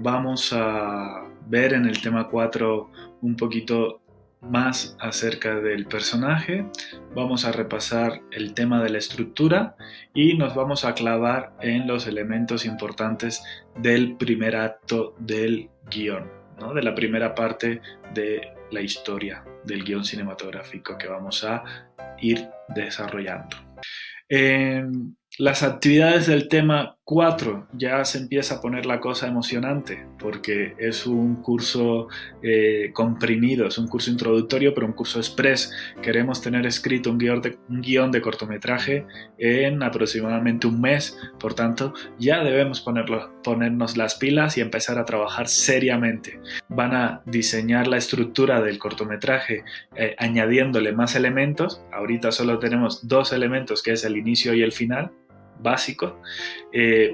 vamos a ver en el tema 4 un poquito más acerca del personaje, vamos a repasar el tema de la estructura y nos vamos a clavar en los elementos importantes del primer acto del guión, ¿no? De la primera parte de la historia del guión cinematográfico que vamos a ir desarrollando. Las actividades del tema 4 ya se empieza a poner la cosa emocionante porque es un curso comprimido, es un curso introductorio pero un curso express. Queremos tener escrito un guión de cortometraje en aproximadamente un mes, por tanto ya debemos ponernos las pilas y empezar a trabajar seriamente. Van a diseñar la estructura del cortometraje añadiéndole más elementos. Ahorita solo tenemos 2 elementos, que es el inicio y el final básico.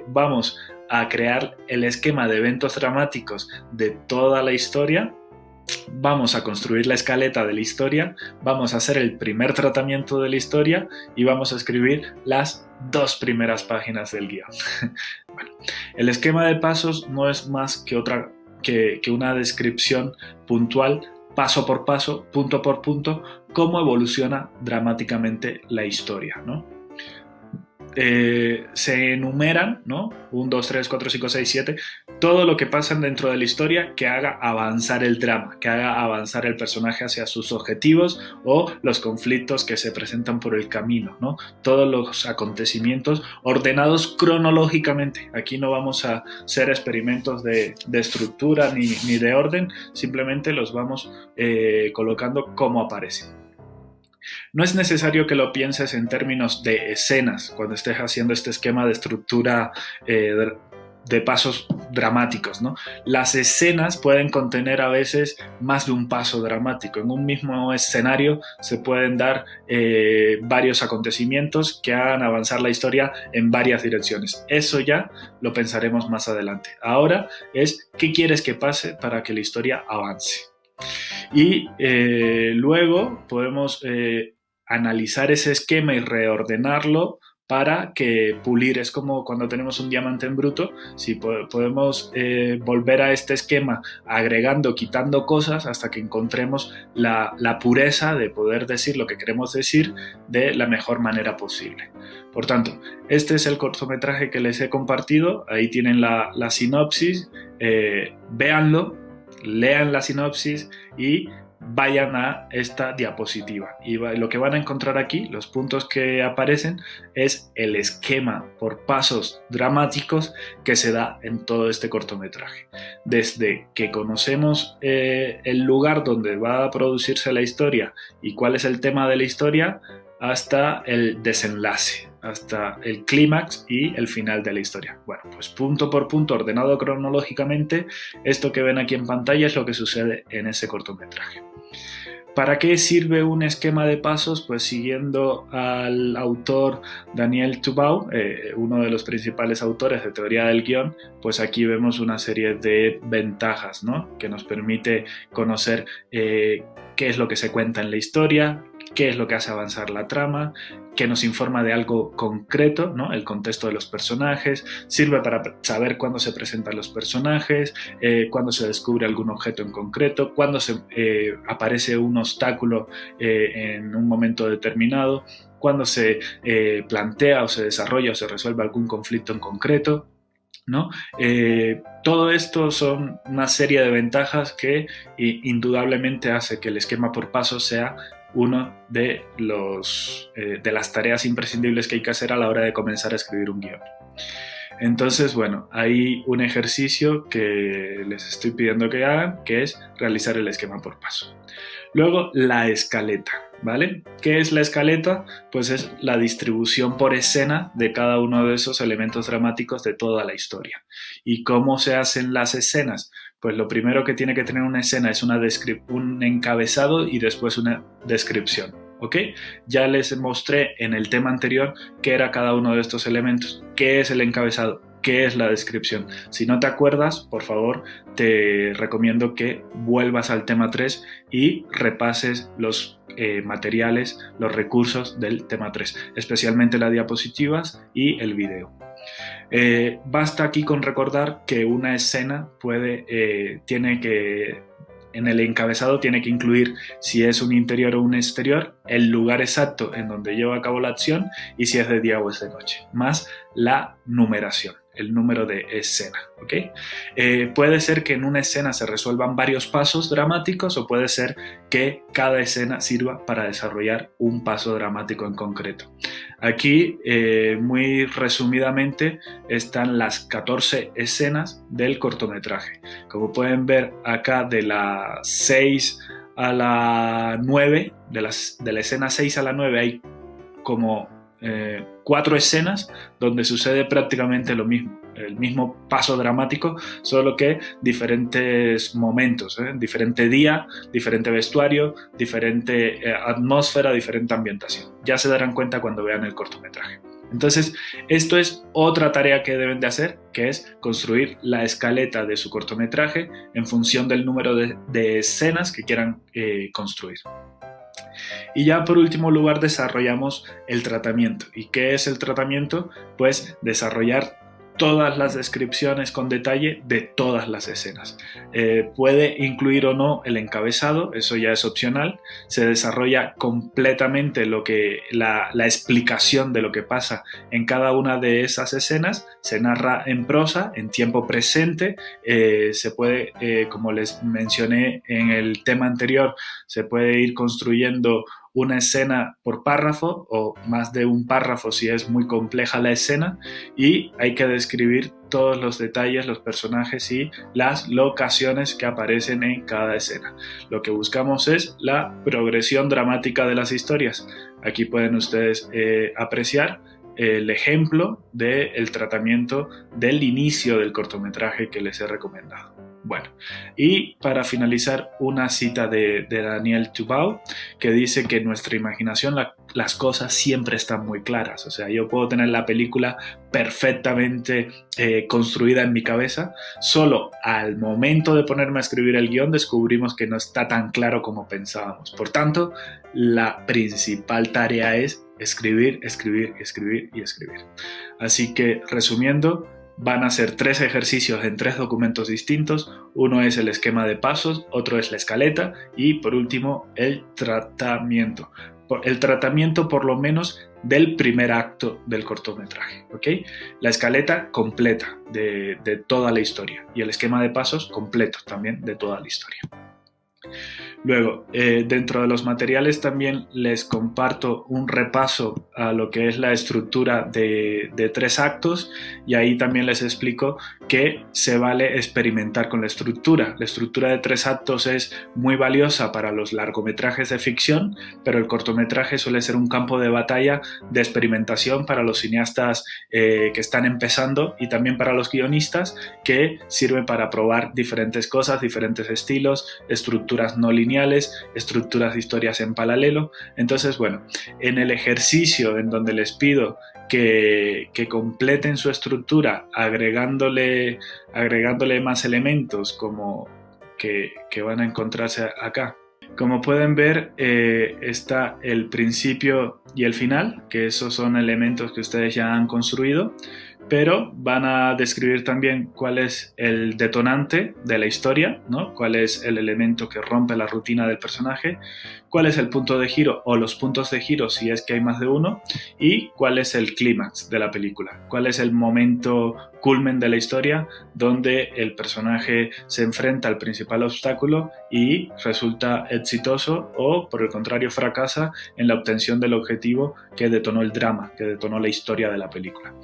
Vamos a crear el esquema de eventos dramáticos de toda la historia, vamos a construir la escaleta de la historia, vamos a hacer el primer tratamiento de la historia y vamos a escribir las 2 primeras páginas del guión. Bueno, el esquema de pasos no es más que una descripción puntual, paso por paso, punto por punto, cómo evoluciona dramáticamente la historia, ¿no? Se enumeran, ¿no? 1, 2, 3, 4, 5, 6, 7, todo lo que pasa dentro de la historia que haga avanzar el drama, que haga avanzar el personaje hacia sus objetivos o los conflictos que se presentan por el camino, ¿no? Todos los acontecimientos ordenados cronológicamente. Aquí no vamos a hacer experimentos de estructura ni de orden, simplemente los vamos colocando como aparecen. No es necesario que lo pienses en términos de escenas cuando estés haciendo este esquema de estructura de pasos dramáticos, ¿no? Las escenas pueden contener a veces más de un paso dramático. En un mismo escenario se pueden dar varios acontecimientos que hagan avanzar la historia en varias direcciones. Eso ya lo pensaremos más adelante. Ahora es qué quieres que pase para que la historia avance. Y luego podemos analizar ese esquema y reordenarlo para que pulir. Es como cuando tenemos un diamante en bruto, si podemos volver a este esquema agregando, quitando cosas hasta que encontremos la pureza de poder decir lo que queremos decir de la mejor manera posible. Por tanto, este es el cortometraje que les he compartido. Ahí tienen la sinopsis, véanlo, lean la sinopsis y vayan a esta diapositiva. Y lo que van a encontrar aquí, los puntos que aparecen, es el esquema por pasos dramáticos que se da en todo este cortometraje. Desde que conocemos el lugar donde va a producirse la historia y cuál es el tema de la historia, hasta el desenlace, hasta el clímax y el final de la historia. Bueno, pues punto por punto, ordenado cronológicamente, esto que ven aquí en pantalla es lo que sucede en ese cortometraje. ¿Para qué sirve un esquema de pasos? Pues siguiendo al autor Daniel Tubau, uno de los principales autores de teoría del guión, pues aquí vemos una serie de ventajas, ¿no? Que nos permite conocer qué es lo que se cuenta en la historia, qué es lo que hace avanzar la trama, que nos informa de algo concreto, ¿no? El contexto de los personajes, sirve para saber cuándo se presentan los personajes, cuándo se descubre algún objeto en concreto, cuándo se aparece un obstáculo en un momento determinado, cuándo se plantea o se desarrolla o se resuelve algún conflicto en concreto, ¿no? Todo esto son una serie de ventajas que indudablemente hace que el esquema por pasos sea una de las tareas imprescindibles que hay que hacer a la hora de comenzar a escribir un guión. Entonces, bueno, hay un ejercicio que les estoy pidiendo que hagan, que es realizar el esquema por paso. Luego, la escaleta, ¿vale? ¿Qué es la escaleta? Pues es la distribución por escena de cada uno de esos elementos dramáticos de toda la historia. ¿Y cómo se hacen las escenas? Pues lo primero que tiene que tener una escena es un encabezado y después una descripción, ¿ok? Ya les mostré en el tema anterior qué era cada uno de estos elementos. ¿Qué es el encabezado? ¿Qué es la descripción? Si no te acuerdas, por favor, te recomiendo que vuelvas al tema 3 y repases los materiales, los recursos del tema 3, especialmente las diapositivas y el video. Basta aquí con recordar que una escena en el encabezado tiene que incluir, si es un interior o un exterior, el lugar exacto en donde lleva a cabo la acción y si es de día o es de noche, más la numeración, el número de escena, ¿ok? Puede ser que en una escena se resuelvan varios pasos dramáticos o puede ser que cada escena sirva para desarrollar un paso dramático en concreto. Aquí, muy resumidamente, están las 14 escenas del cortometraje. Como pueden ver acá, de la 6 a la 9, de la escena 6 a la 9 hay como 4 escenas donde sucede prácticamente lo mismo, el mismo paso dramático, solo que diferentes momentos, diferente día, diferente vestuario, diferente atmósfera, diferente ambientación. Ya se darán cuenta cuando vean el cortometraje. Entonces, esto es otra tarea que deben de hacer, que es construir la escaleta de su cortometraje en función del número de escenas que quieran construir. Y ya por último lugar desarrollamos el tratamiento. ¿Y qué es el tratamiento? Pues desarrollar todas las descripciones con detalle de todas las escenas. Puede incluir o no el encabezado, eso ya es opcional. Se desarrolla completamente la explicación de lo que pasa en cada una de esas escenas. Se narra en prosa, en tiempo presente. Se puede, como les mencioné en el tema anterior, se puede ir construyendo una escena por párrafo o más de un párrafo si es muy compleja la escena, y hay que describir todos los detalles, los personajes y las locaciones que aparecen en cada escena. Lo que buscamos es la progresión dramática de las historias. Aquí pueden ustedes apreciar el ejemplo del tratamiento del inicio del cortometraje que les he recomendado. Bueno, y para finalizar, una cita de Daniel Tubau que dice que en nuestra imaginación las cosas siempre están muy claras. O sea, yo puedo tener la película perfectamente construida en mi cabeza, solo al momento de ponerme a escribir el guión descubrimos que no está tan claro como pensábamos. Por tanto, la principal tarea es escribir, escribir, escribir y escribir. Así que, resumiendo, van a ser 3 ejercicios en 3 documentos distintos. Uno es el esquema de pasos, otro es la escaleta y por último el tratamiento. El tratamiento por lo menos del primer acto del cortometraje, ¿ok? La escaleta completa de toda la historia y el esquema de pasos completo también de toda la historia. Luego, dentro de los materiales también les comparto un repaso a lo que es la estructura de 3 actos, y ahí también les explico que se vale experimentar con la estructura. La estructura de 3 actos es muy valiosa para los largometrajes de ficción, pero el cortometraje suele ser un campo de batalla de experimentación para los cineastas que están empezando y también para los guionistas, que sirven para probar diferentes cosas, diferentes estilos, estructuras no lineales, estructuras de historias en paralelo. Entonces, bueno, en el ejercicio en donde les pido que completen su estructura agregándole más elementos como que van a encontrarse acá. Como pueden ver, está el principio y el final, que esos son elementos que ustedes ya han construido, pero van a describir también cuál es el detonante de la historia, ¿no? Cuál es el elemento que rompe la rutina del personaje, cuál es el punto de giro o los puntos de giro si es que hay más de uno, y cuál es el clímax de la película, cuál es el momento culmen de la historia donde el personaje se enfrenta al principal obstáculo y resulta exitoso o, por el contrario, fracasa en la obtención del objetivo que detonó el drama, que detonó la historia de la película.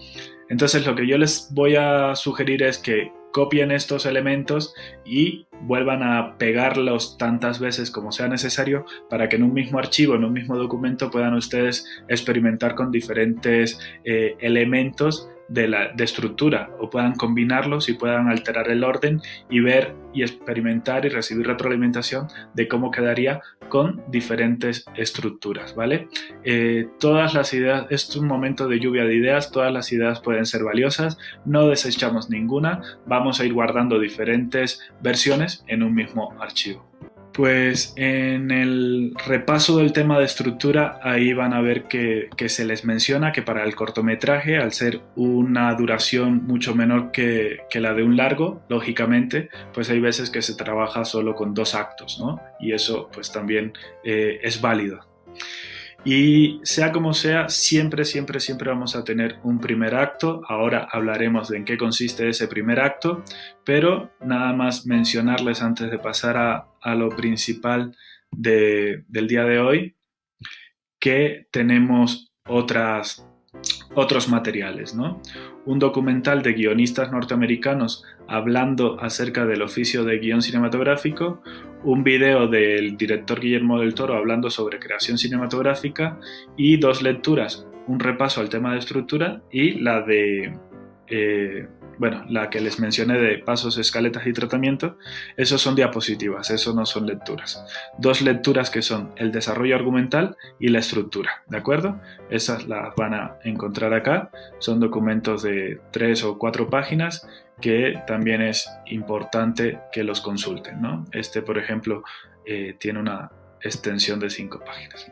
Entonces, lo que yo les voy a sugerir es que copien estos elementos y vuelvan a pegarlos tantas veces como sea necesario para que en un mismo archivo, en un mismo documento, puedan ustedes experimentar con diferentes elementos de estructura, o puedan combinarlos y puedan alterar el orden y ver y experimentar y recibir retroalimentación de cómo quedaría con diferentes estructuras, ¿vale? Todas las ideas, es un momento de lluvia de ideas, todas las ideas pueden ser valiosas, no desechamos ninguna, vamos a ir guardando diferentes versiones en un mismo archivo. Pues en el repaso del tema de estructura, ahí van a ver que se les menciona que para el cortometraje, al ser una duración mucho menor que la de un largo, lógicamente, pues hay veces que se trabaja solo con 2 actos, ¿no? Y eso pues también es válido. Y sea como sea, siempre, siempre, siempre vamos a tener un primer acto. Ahora hablaremos de en qué consiste ese primer acto, pero nada más mencionarles antes de pasar a lo principal del día de hoy, que tenemos otros materiales, ¿no? Un documental de guionistas norteamericanos hablando acerca del oficio de guión cinematográfico, un video del director Guillermo del Toro hablando sobre creación cinematográfica y 2 lecturas, un repaso al tema de estructura y la de la que les mencioné de pasos, escaletas y tratamiento. Esos son diapositivas, eso no son lecturas. 2 lecturas que son el desarrollo argumental y la estructura, ¿de acuerdo? Esas las van a encontrar acá, son documentos de 3 o 4 páginas que también es importante que los consulten, ¿no? Este, por ejemplo, tiene una extensión de 5 páginas.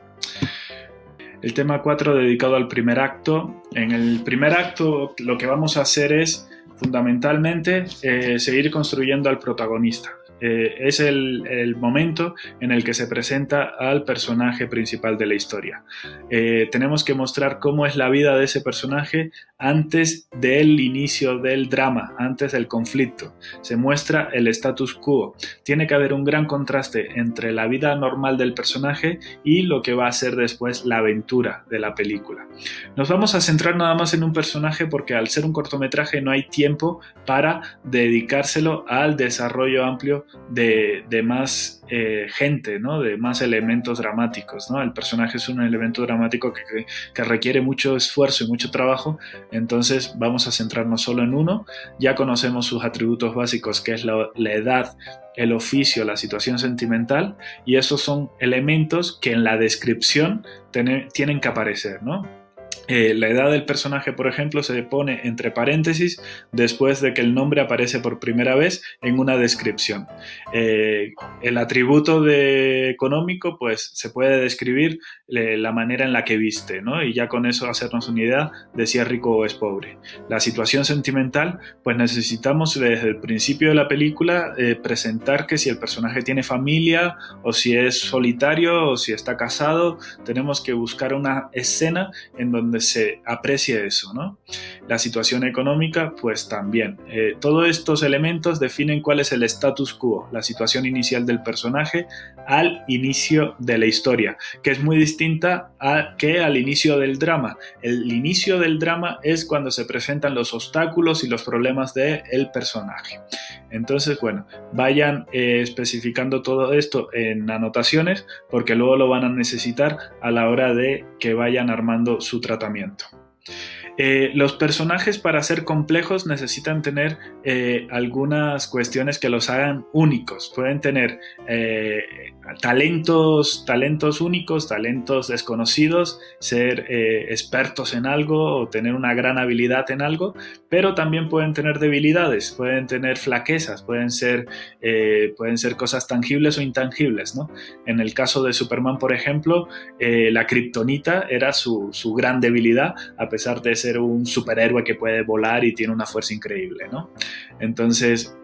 El tema 4 dedicado al primer acto. En el primer acto lo que vamos a hacer es fundamentalmente seguir construyendo al protagonista. Es el momento en el que se presenta al personaje principal de la historia. Tenemos que mostrar cómo es la vida de ese personaje antes del inicio del drama, antes del conflicto. Se muestra el status quo. Tiene que haber un gran contraste entre la vida normal del personaje y lo que va a ser después la aventura de la película. Nos vamos a centrar nada más en un personaje porque al ser un cortometraje no hay tiempo para dedicárselo al desarrollo amplio de más gente, ¿no? De más elementos dramáticos, ¿no? El personaje es un elemento dramático que requiere mucho esfuerzo y mucho trabajo, entonces vamos a centrarnos solo en uno. Ya conocemos sus atributos básicos, que es la edad, el oficio, la situación sentimental, y esos son elementos que en la descripción tienen que aparecer, ¿no? La edad del personaje, por ejemplo, se pone entre paréntesis después de que el nombre aparece por primera vez en una descripción. El atributo económico, pues se puede describir la manera en la que viste, ¿no? Y ya con eso hacernos una idea de si es rico o es pobre. La situación sentimental, pues necesitamos desde el principio de la película presentar que si el personaje tiene familia o si es solitario o si está casado. Tenemos que buscar una escena en donde se aprecie eso, ¿no? La situación económica, pues también. Todos estos elementos definen cuál es el status quo, la situación inicial del personaje al inicio de la historia, que es muy distinta que al inicio del drama. El inicio del drama es cuando se presentan los obstáculos y los problemas del personaje. Entonces, bueno, vayan especificando todo esto en anotaciones porque luego lo van a necesitar a la hora de que vayan armando su tratamiento. Los personajes, para ser complejos, necesitan tener algunas cuestiones que los hagan únicos. Pueden tener talentos únicos, talentos desconocidos, ser expertos en algo o tener una gran habilidad en algo, pero también pueden tener debilidades, pueden tener flaquezas, pueden ser cosas tangibles o intangibles, ¿no? En el caso de Superman, por ejemplo, la kriptonita era su gran debilidad, a pesar de ser un superhéroe que puede volar y tiene una fuerza increíble, ¿no? Entonces,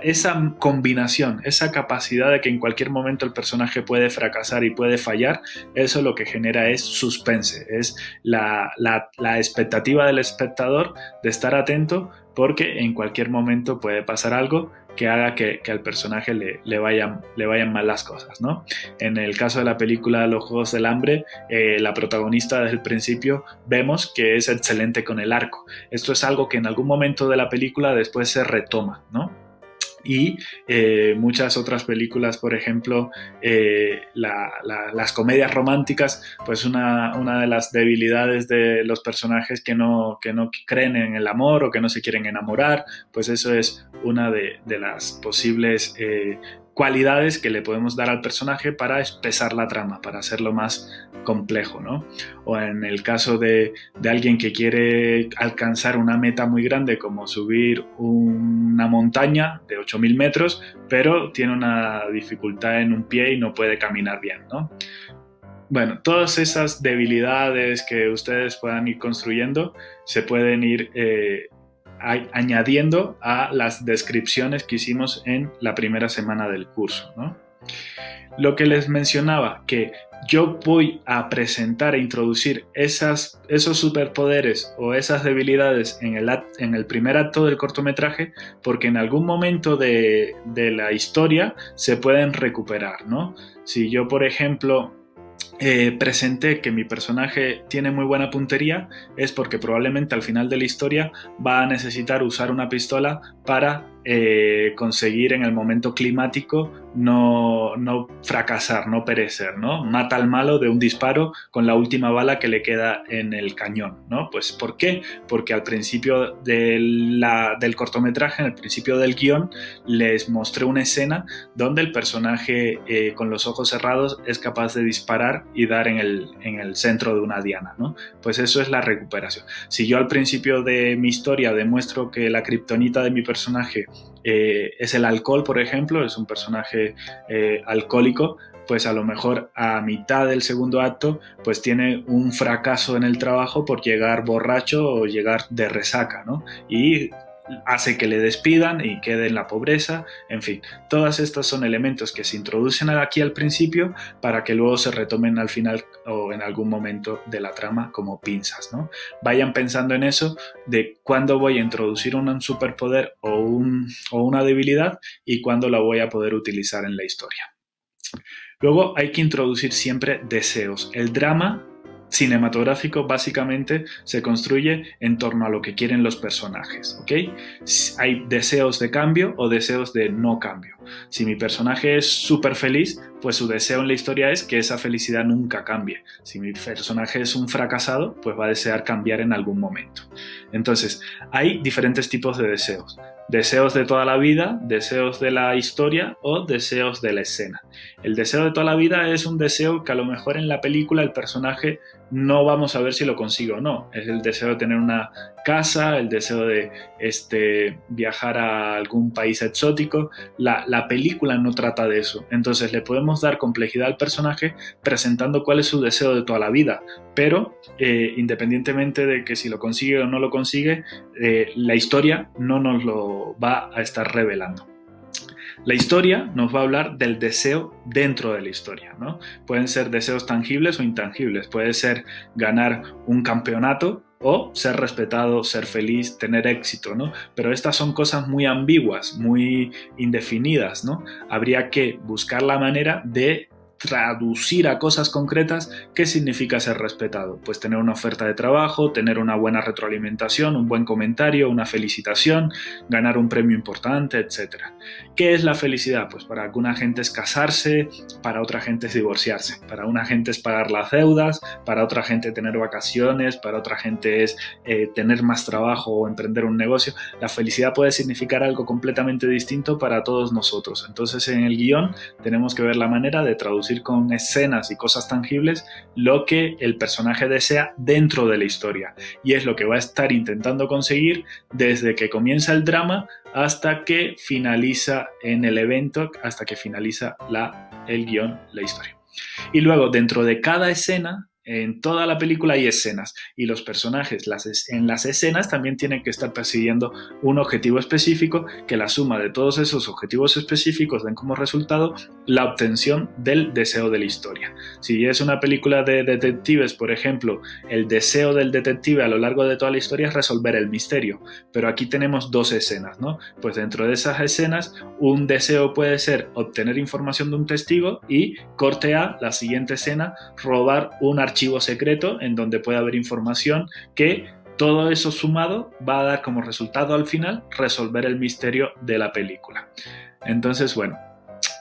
esa combinación, esa capacidad de que en cualquier momento el personaje puede fracasar y puede fallar, eso lo que genera es suspense, es la expectativa del espectador de estar atento porque en cualquier momento puede pasar algo que haga que al personaje le vayan mal las cosas, ¿no? En el caso de la película Los Juegos del Hambre, la protagonista desde el principio vemos que es excelente con el arco. Esto es algo que en algún momento de la película después se retoma, ¿no? Y muchas otras películas, por ejemplo, las comedias románticas, pues una de las debilidades de los personajes que no creen en el amor o que no se quieren enamorar, pues eso es una de las posibles cualidades que le podemos dar al personaje para espesar la trama, para hacerlo más complejo, ¿no? O en el caso de alguien que quiere alcanzar una meta muy grande como subir una montaña de 8.000 metros, pero tiene una dificultad en un pie y no puede caminar bien, ¿no? Bueno, todas esas debilidades que ustedes puedan ir construyendo se pueden ir añadiendo a las descripciones que hicimos en la primera semana del curso, ¿no? Lo que les mencionaba, que yo voy a presentar e introducir esos superpoderes o esas debilidades en el primer acto del cortometraje, porque en algún momento de la historia se pueden recuperar, ¿no? Si yo, por ejemplo, presenté que mi personaje tiene muy buena puntería, es porque probablemente al final de la historia va a necesitar usar una pistola para conseguir en el momento climático no fracasar, no perecer, ¿no? Mata al malo de un disparo con la última bala que le queda en el cañón, ¿no? Pues ¿por qué? Porque al principio del cortometraje, en el principio del guión, les mostré una escena donde el personaje con los ojos cerrados es capaz de disparar y dar en el centro de una diana, ¿no? Pues eso es la recuperación. Si yo al principio de mi historia demuestro que la kriptonita de mi personaje es el alcohol, por ejemplo, es un personaje alcohólico, pues a lo mejor a mitad del segundo acto pues tiene un fracaso en el trabajo por llegar borracho o llegar de resaca, ¿no? Y hace que le despidan y quede en la pobreza, en fin, todas estas son elementos que se introducen aquí al principio para que luego se retomen al final o en algún momento de la trama como pinzas, ¿no? Vayan pensando en eso de cuándo voy a introducir un superpoder o una debilidad y cuándo la voy a poder utilizar en la historia. Luego hay que introducir siempre deseos. El drama cinematográfico básicamente se construye en torno a lo que quieren los personajes, ¿ok? Hay deseos de cambio o deseos de no cambio. Si mi personaje es súper feliz, pues su deseo en la historia es que esa felicidad nunca cambie. Si mi personaje es un fracasado, pues va a desear cambiar en algún momento. Entonces, hay diferentes tipos de deseos. Deseos de toda la vida, deseos de la historia o deseos de la escena. El deseo de toda la vida es un deseo que a lo mejor en la película el personaje no vamos a ver si lo consigue o no. Es el deseo de tener una casa, el deseo de viajar a algún país exótico. La película no trata de eso. Entonces le podemos dar complejidad al personaje presentando cuál es su deseo de toda la vida. Pero independientemente de que si lo consigue o no lo consigue, la historia no nos lo va a estar revelando. La historia nos va a hablar del deseo dentro de la historia, ¿no? Pueden ser deseos tangibles o intangibles. Puede ser ganar un campeonato o ser respetado, ser feliz, tener éxito, ¿no? Pero estas son cosas muy ambiguas, muy indefinidas, ¿no? Habría que buscar la manera de traducir a cosas concretas qué significa ser respetado. Pues tener una oferta de trabajo, tener una buena retroalimentación, un buen comentario, una felicitación, ganar un premio importante, etc. ¿Qué es la felicidad? Pues para alguna gente es casarse, para otra gente es divorciarse, para una gente es pagar las deudas, para otra gente tener vacaciones, para otra gente es tener más trabajo o emprender un negocio. La felicidad puede significar algo completamente distinto para todos nosotros. Entonces en el guión tenemos que ver la manera de traducir con escenas y cosas tangibles lo que el personaje desea dentro de la historia, y es lo que va a estar intentando conseguir desde que comienza el drama hasta que finaliza en el evento, hasta que finaliza el guión, la historia. Y luego dentro de cada escena, en toda la película hay escenas y los personajes en las escenas también tienen que estar persiguiendo un objetivo específico, que la suma de todos esos objetivos específicos den como resultado la obtención del deseo de la historia. Si es una película de detectives, por ejemplo, el deseo del detective a lo largo de toda la historia es resolver el misterio, pero aquí tenemos dos escenas, ¿no? Pues dentro de esas escenas un deseo puede ser obtener información de un testigo y corte a la siguiente escena, robar un archivo secreto en donde puede haber información que todo eso sumado va a dar como resultado al final resolver el misterio de la película. Entonces, bueno,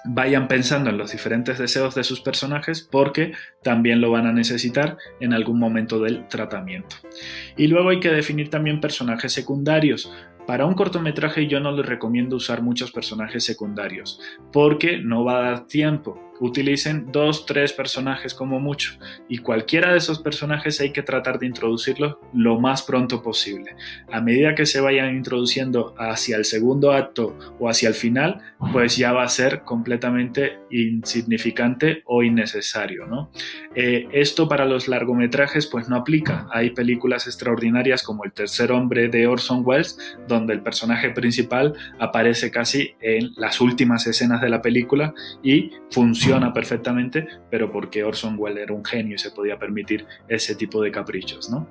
vayan pensando en los diferentes deseos de sus personajes porque también lo van a necesitar en algún momento del tratamiento. Y luego hay que definir también personajes secundarios. Para un cortometraje yo no les recomiendo usar muchos personajes secundarios, porque no va a dar tiempo. Utilicen 2, 3 personajes como mucho, y cualquiera de esos personajes hay que tratar de introducirlos lo más pronto posible. A medida que se vayan introduciendo hacia el segundo acto o hacia el final, pues ya va a ser completamente insignificante o innecesario, ¿no? Esto para los largometrajes pues no aplica. Hay películas extraordinarias como El tercer hombre de Orson Welles, donde el personaje principal aparece casi en las últimas escenas de la película y funciona perfectamente, pero porque Orson Welles era un genio y se podía permitir ese tipo de caprichos, ¿no?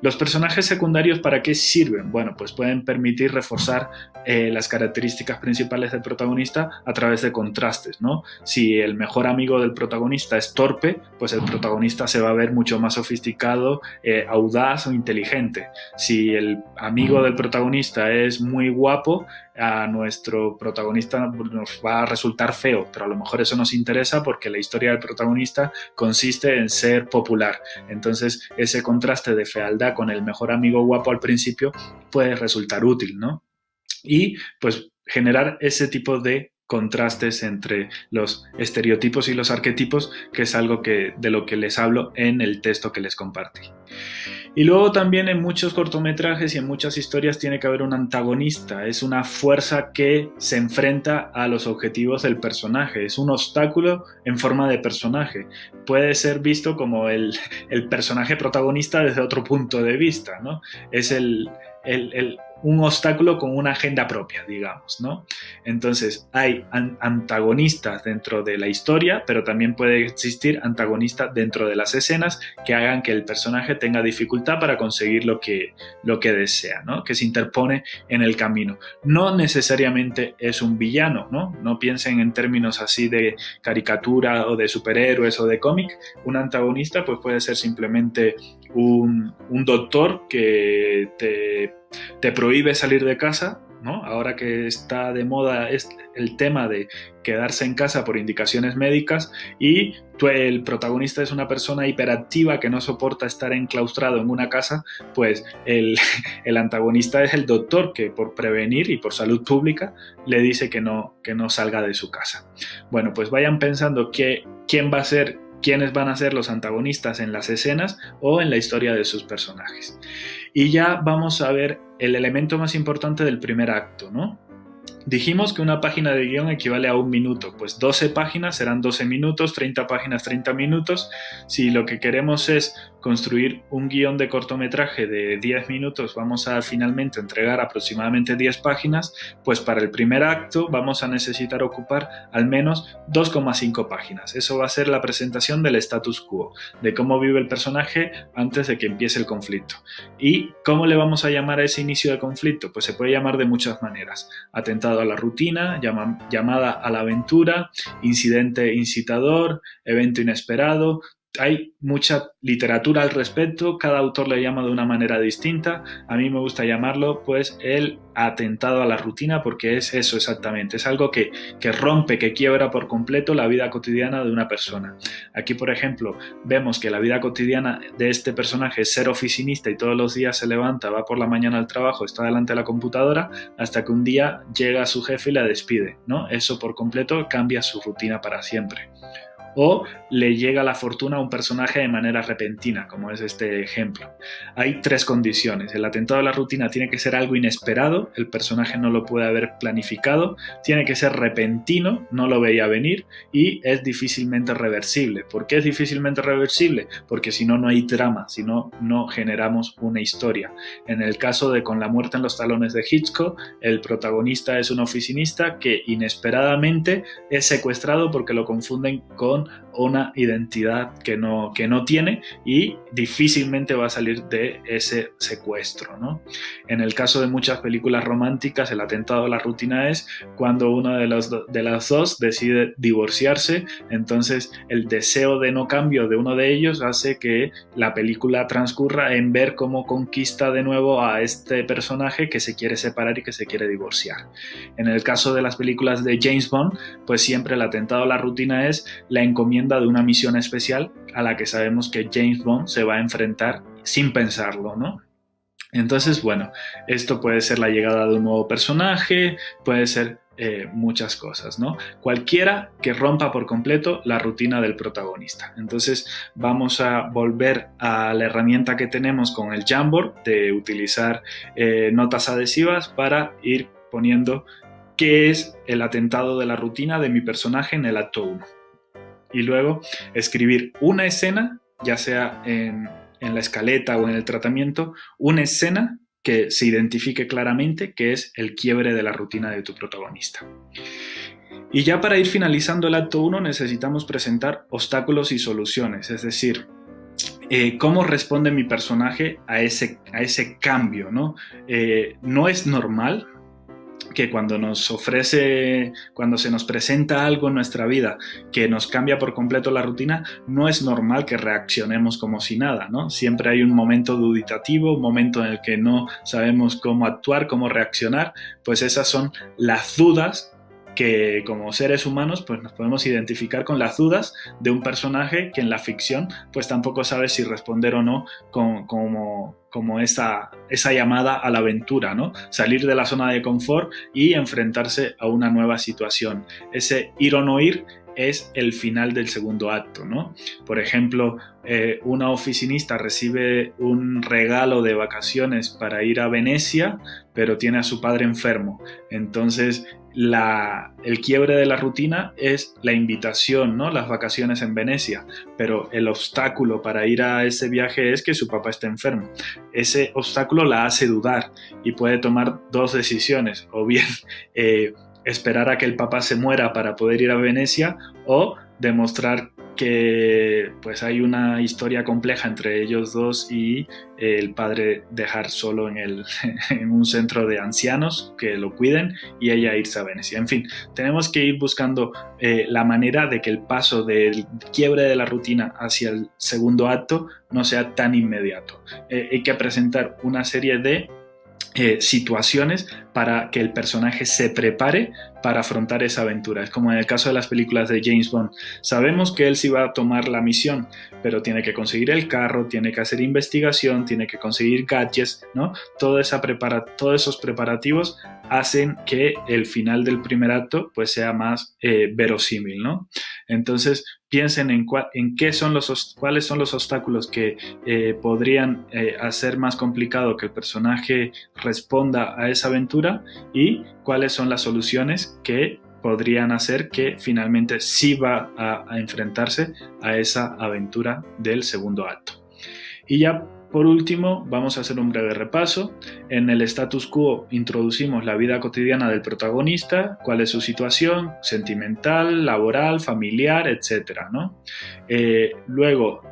Los personajes secundarios, ¿para qué sirven? Bueno, pues pueden permitir reforzar las características principales del protagonista a través de contrastes, ¿no? Si el mejor amigo del protagonista es torpe, pues el protagonista se va a ver mucho más sofisticado, audaz o inteligente. Si el amigo del protagonista es muy guapo, a nuestro protagonista nos va a resultar feo, pero a lo mejor eso nos interesa porque la historia del protagonista consiste en ser popular. Entonces ese contraste de fealdad con el mejor amigo guapo al principio puede resultar útil, ¿no? Y pues generar ese tipo de contrastes entre los estereotipos y los arquetipos, que es algo de lo que les hablo en el texto que les compartí. Y luego también en muchos cortometrajes y en muchas historias tiene que haber un antagonista, es una fuerza que se enfrenta a los objetivos del personaje, es un obstáculo en forma de personaje. Puede ser visto como el personaje protagonista desde otro punto de vista, ¿no? Es un obstáculo con una agenda propia, digamos, ¿no? Entonces hay antagonistas dentro de la historia, pero también puede existir antagonistas dentro de las escenas que hagan que el personaje tenga dificultad para conseguir lo que desea, ¿no? Que se interpone en el camino. No necesariamente es un villano, ¿no? No piensen en términos así de caricatura o de superhéroes o de cómic. Un antagonista pues puede ser simplemente un doctor que te prohíbe salir de casa, ¿no? Ahora que está de moda el tema de quedarse en casa por indicaciones médicas, y el protagonista es una persona hiperactiva que no soporta estar enclaustrado en una casa, pues el antagonista es el doctor que por prevenir y por salud pública le dice que no salga de su casa. Bueno, pues vayan pensando quiénes van a ser los antagonistas en las escenas o en la historia de sus personajes. Y ya vamos a ver el elemento más importante del primer acto, ¿no? Dijimos que una página de guión equivale a 1 minuto, pues 12 páginas serán 12 minutos, 30 páginas 30 minutos. Si lo que queremos es construir un guión de cortometraje de 10 minutos, vamos a finalmente entregar aproximadamente 10 páginas, pues para el primer acto vamos a necesitar ocupar al menos 2,5 páginas. Eso va a ser la presentación del status quo, de cómo vive el personaje antes de que empiece el conflicto. ¿Y cómo le vamos a llamar a ese inicio de conflicto? Pues se puede llamar de muchas maneras. Atentado a la rutina, llamada a la aventura, incidente incitador, evento inesperado. Hay mucha literatura al respecto, cada autor le llama de una manera distinta. A mí me gusta llamarlo pues el atentado a la rutina, porque es eso exactamente, es algo que rompe, que quiebra por completo la vida cotidiana de una persona. Aquí, por ejemplo, vemos que la vida cotidiana de este personaje es ser oficinista y todos los días se levanta, va por la mañana al trabajo, está delante de la computadora, hasta que un día llega su jefe y la despide, ¿no? Eso por completo cambia su rutina para siempre. O le llega la fortuna a un personaje de manera repentina, como es este ejemplo. Hay 3 condiciones. El atentado a la rutina tiene que ser algo inesperado, el personaje no lo puede haber planificado, tiene que ser repentino, no lo veía venir, y es difícilmente reversible. ¿Por qué es difícilmente reversible? Porque si no, no hay trama, si no, no generamos una historia. En el caso de Con la muerte en los talones de Hitchcock, el protagonista es un oficinista que inesperadamente es secuestrado porque lo confunden con una identidad que no tiene, y difícilmente va a salir de ese secuestro, ¿no? En el caso de muchas películas románticas, el atentado a la rutina es cuando una de las dos decide divorciarse. Entonces el deseo de no cambio de uno de ellos hace que la película transcurra en ver cómo conquista de nuevo a este personaje que se quiere separar y que se quiere divorciar. En el caso de las películas de James Bond, pues siempre el atentado a la rutina es la encomienda de una misión especial a la que sabemos que James Bond se va a enfrentar sin pensarlo, ¿no? Entonces, bueno, esto puede ser la llegada de un nuevo personaje, puede ser muchas cosas, ¿no? Cualquiera que rompa por completo la rutina del protagonista. Entonces, vamos a volver a la herramienta que tenemos con el Jamboard de utilizar notas adhesivas para ir poniendo qué es el atentado de la rutina de mi personaje en el acto 1. Y luego escribir una escena, ya sea en la escaleta o en el tratamiento, una escena que se identifique claramente que es el quiebre de la rutina de tu protagonista. Y ya para ir finalizando el acto 1 necesitamos presentar obstáculos y soluciones, es decir, cómo responde mi personaje a ese cambio, ¿no? No es normal que cuando cuando se nos presenta algo en nuestra vida que nos cambia por completo la rutina, no es normal que reaccionemos como si nada, ¿no? Siempre hay un momento duditativo, un momento en el que no sabemos cómo actuar, cómo reaccionar, pues esas son las dudas que como seres humanos pues nos podemos identificar con las dudas de un personaje que en la ficción pues tampoco sabe si responder o no como esa llamada a la aventura, ¿no? Salir de la zona de confort y enfrentarse a una nueva situación. Ese ir o no ir es el final del segundo acto, ¿no? Por ejemplo, una oficinista recibe un regalo de vacaciones para ir a Venecia, pero tiene a su padre enfermo. Entonces, el quiebre de la rutina es la invitación, ¿no? Las vacaciones en Venecia, pero el obstáculo para ir a ese viaje es que su papá esté enfermo. Ese obstáculo la hace dudar y puede tomar dos decisiones, o bien esperar a que el papá se muera para poder ir a Venecia o demostrar que pues hay una historia compleja entre ellos dos y el padre dejar solo en un centro de ancianos que lo cuiden y ella irse a Venecia. En fin, tenemos que ir buscando la manera de que el paso del quiebre de la rutina hacia el segundo acto no sea tan inmediato. Hay que presentar una serie de situaciones para que el personaje se prepare para afrontar esa aventura. Es como en el caso de las películas de James Bond. Sabemos que él sí va a tomar la misión, pero tiene que conseguir el carro, tiene que hacer investigación, tiene que conseguir gadgets, ¿no? Todos esos preparativos hacen que el final del primer acto pues sea más verosímil, ¿no? Entonces piensen en cuáles son los obstáculos que podrían hacer más complicado que el personaje responda a esa aventura y cuáles son las soluciones que podrían hacer que finalmente sí va a enfrentarse a esa aventura del segundo acto. Y ya por último, vamos a hacer un breve repaso. En el status quo introducimos la vida cotidiana del protagonista, cuál es su situación sentimental, laboral, familiar, etc., ¿no? Luego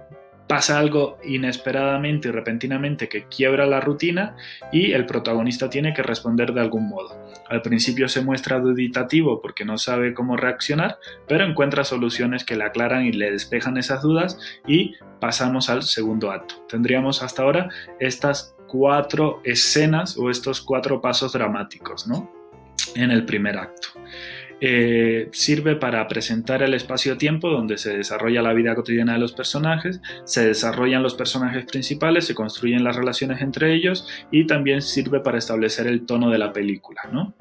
pasa algo inesperadamente y repentinamente que quiebra la rutina y el protagonista tiene que responder de algún modo. Al principio se muestra duditativo porque no sabe cómo reaccionar, pero encuentra soluciones que le aclaran y le despejan esas dudas y pasamos al segundo acto. Tendríamos hasta ahora estas 4 escenas o estos 4 pasos dramáticos, ¿no? En el primer acto. Sirve para presentar el espacio-tiempo donde se desarrolla la vida cotidiana de los personajes, se desarrollan los personajes principales, se construyen las relaciones entre ellos y también sirve para establecer el tono de la película, ¿no?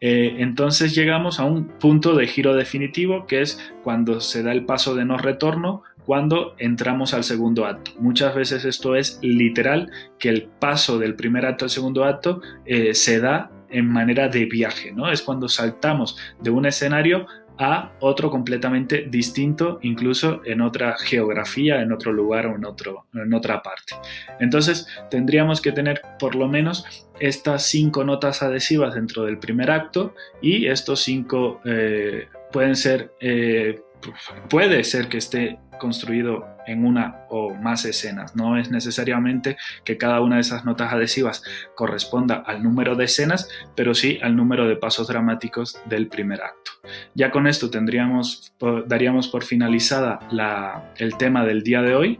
Entonces llegamos a un punto de giro definitivo que es cuando se da el paso de no retorno, cuando entramos al segundo acto. Muchas veces esto es literal, que el paso del primer acto al segundo acto se da en manera de viaje, ¿no? Es cuando saltamos de un escenario a otro completamente distinto, incluso en otra geografía, en otro lugar o en otra parte. Entonces tendríamos que tener por lo menos estas 5 notas adhesivas dentro del primer acto y estos 5 puede ser que esté construido en una o más escenas. No es necesariamente que cada una de esas notas adhesivas corresponda al número de escenas, pero sí al número de pasos dramáticos del primer acto. Ya con esto daríamos por finalizada el tema del día de hoy,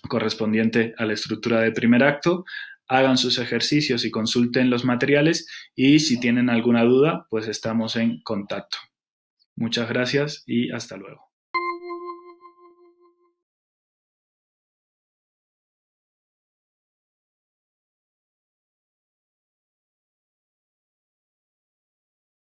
correspondiente a la estructura del primer acto. Hagan sus ejercicios y consulten los materiales y si tienen alguna duda, pues estamos en contacto. Muchas gracias y hasta luego.